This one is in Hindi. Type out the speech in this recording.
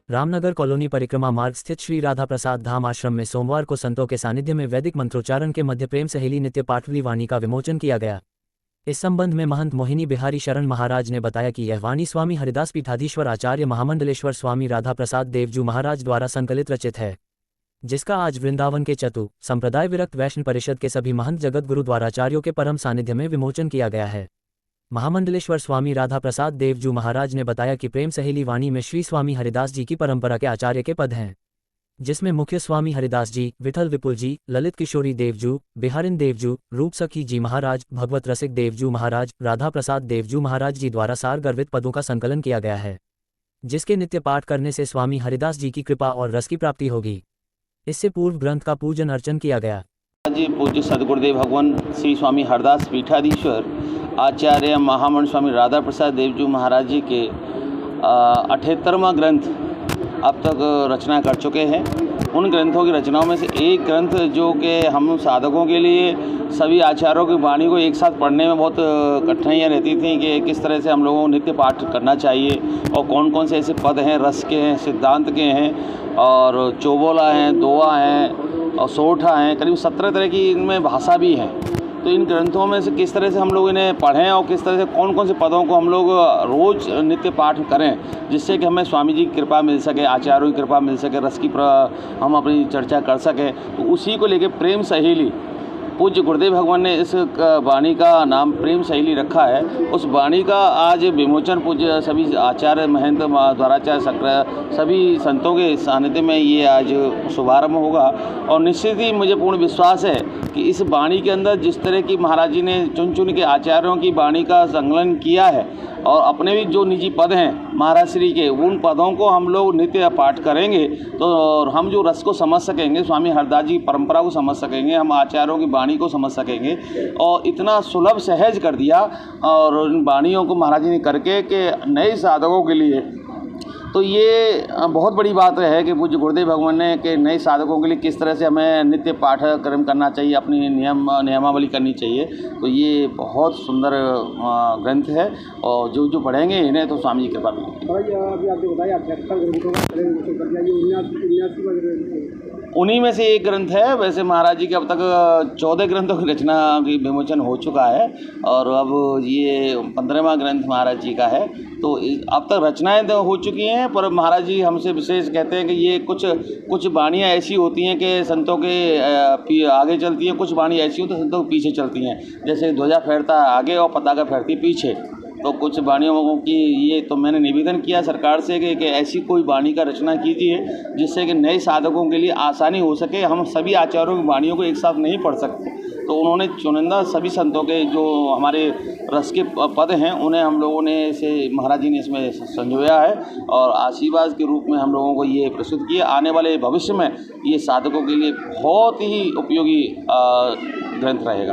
रामनगर कॉलोनी परिक्रमा मार्ग स्थित श्री राधा प्रसाद धाम आश्रम में सोमवार को संतों के सानिध्य में वैदिक मंत्रोच्चारण के मध्य प्रेम सहेली नित्य पाठवी वाणी का विमोचन किया गया। इस संबंध में महंत मोहिनी बिहारी शरण महाराज ने बताया कि यह वाणी स्वामी हरिदास पीठाधीश्वर आचार्य महामंडलेश्वर स्वामी राधा प्रसाद देवजू महाराज द्वारा संकलित रचित है, जिसका आज वृंदावन के चतु संप्रदाय विरक्त वैष्णव परिषद के सभी महंत जगत गुरु द्वाराचार्यों के परम सानिध्य में विमोचन किया गया है। महामंडलेश्वर स्वामी राधा प्रसाद देवजू महाराज ने बताया कि प्रेम सहेली वाणी में श्री स्वामी हरिदास जी की परंपरा के आचार्य के पद हैं, जिसमें मुख्य स्वामी हरिदास जी, विठल विपुल जी, ललित किशोरी देवजू, बिहारिन देवजू, रूप सखी जी महाराज, भगवत रसिक देवजू महाराज, राधा प्रसाद देवजू महाराज जी द्वारा सार गर्वित पदों का संकलन किया गया है, जिसके नित्य पाठ करने से स्वामी हरिदास जी की कृपा और रस की प्राप्ति होगी। इससे पूर्व ग्रंथ का पूजन अर्चन किया गया। जी पूज्य सदगुरुदेव भगवान श्री स्वामी हरदास पीठाधीश्वर आचार्य महामंडल स्वामी राधा प्रसाद देवजू महाराज जी के 78वां ग्रंथ अब तक रचना कर चुके हैं। उन ग्रंथों की रचनाओं में से एक ग्रंथ जो कि हम साधकों के लिए सभी आचार्यों की वाणी को एक साथ पढ़ने में बहुत कठिनाइयाँ रहती थी कि किस तरह से हम लोगों को नित्य पाठ करना चाहिए और कौन कौन से ऐसे पद हैं, रस के हैं, सिद्धांत के हैं और चौबोला हैं, दोहा हैं और सोठा हैं, करीब 17 तरह की इनमें भाषा भी है। तो इन ग्रंथों में से किस तरह से हम लोग इन्हें पढ़ें और किस तरह से कौन कौन से पदों को हम लोग रोज़ नित्य पाठ करें, जिससे कि हमें स्वामी जी की कृपा मिल सके, आचार्यों की कृपा मिल सके, रस की हम अपनी चर्चा कर सकें। तो उसी को लेके प्रेम सहेली पूज्य गुरुदेव भगवान ने इस वाणी का नाम प्रेम सहेली रखा है। उस वाणी का आज विमोचन पूज्य सभी आचार्य महंत द्वाराचार्य सक्र सभी संतों के सानिध्य में ये आज शुभारंभ होगा। और निश्चित ही मुझे पूर्ण विश्वास है कि इस वाणी के अंदर जिस तरह की महाराज जी ने चुन चुन के आचार्यों की वाणी का संकलन किया है और अपने भी जो निजी पद हैं महाराज श्री के, उन पदों को हम लोग नित्य पाठ करेंगे तो हम जो रस को समझ सकेंगे, स्वामी हरदास जी की परंपरा को समझ सकेंगे, हम आचार्यों की वाणी को समझ सकेंगे। और इतना सुलभ सहज कर दिया और उन वाणियों को महाराज जी ने करके कि नए साधकों के लिए तो ये बहुत बड़ी बात है कि पूज्य गुरुदेव भगवान ने कि नए साधकों के लिए किस तरह से हमें नित्य पाठक्रम करना चाहिए, अपनी नियमावली करनी चाहिए। तो ये बहुत सुंदर ग्रंथ है और जो पढ़ेंगे इन्हें तो स्वामी जी कृपा मिलेगी। उन्हीं में से एक ग्रंथ है। वैसे महाराज जी के अब तक 14 ग्रंथों की रचना की विमोचन हो चुका है और अब ये 15वां ग्रंथ महाराज जी का है। तो अब तक रचनाएं तो हो चुकी हैं, पर महाराज जी हमसे विशेष कहते हैं कि ये कुछ वाणियाँ ऐसी होती हैं कि संतों के आगे चलती हैं, कुछ वाणी ऐसी होती हैं संतों के पीछे चलती हैं। जैसे ध्वजा फहरता है आगे और पताका फहरती पीछे। तो कुछ वाणियों की ये तो मैंने निवेदन किया सरकार से कि ऐसी कोई वाणी का रचना कीजिए जिससे कि नए साधकों के लिए आसानी हो सके। हम सभी आचार्यों की वाणियों को एक साथ नहीं पढ़ सकते, तो उन्होंने चुनिंदा सभी संतों के जो हमारे रस के पद हैं उन्हें हम लोगों ने इसे महाराज जी ने इसमें संजोया है और आशीर्वाद के रूप में हम लोगों को ये प्रस्तुत किया। आने वाले भविष्य में ये साधकों के लिए बहुत ही उपयोगी ग्रंथ रहेगा।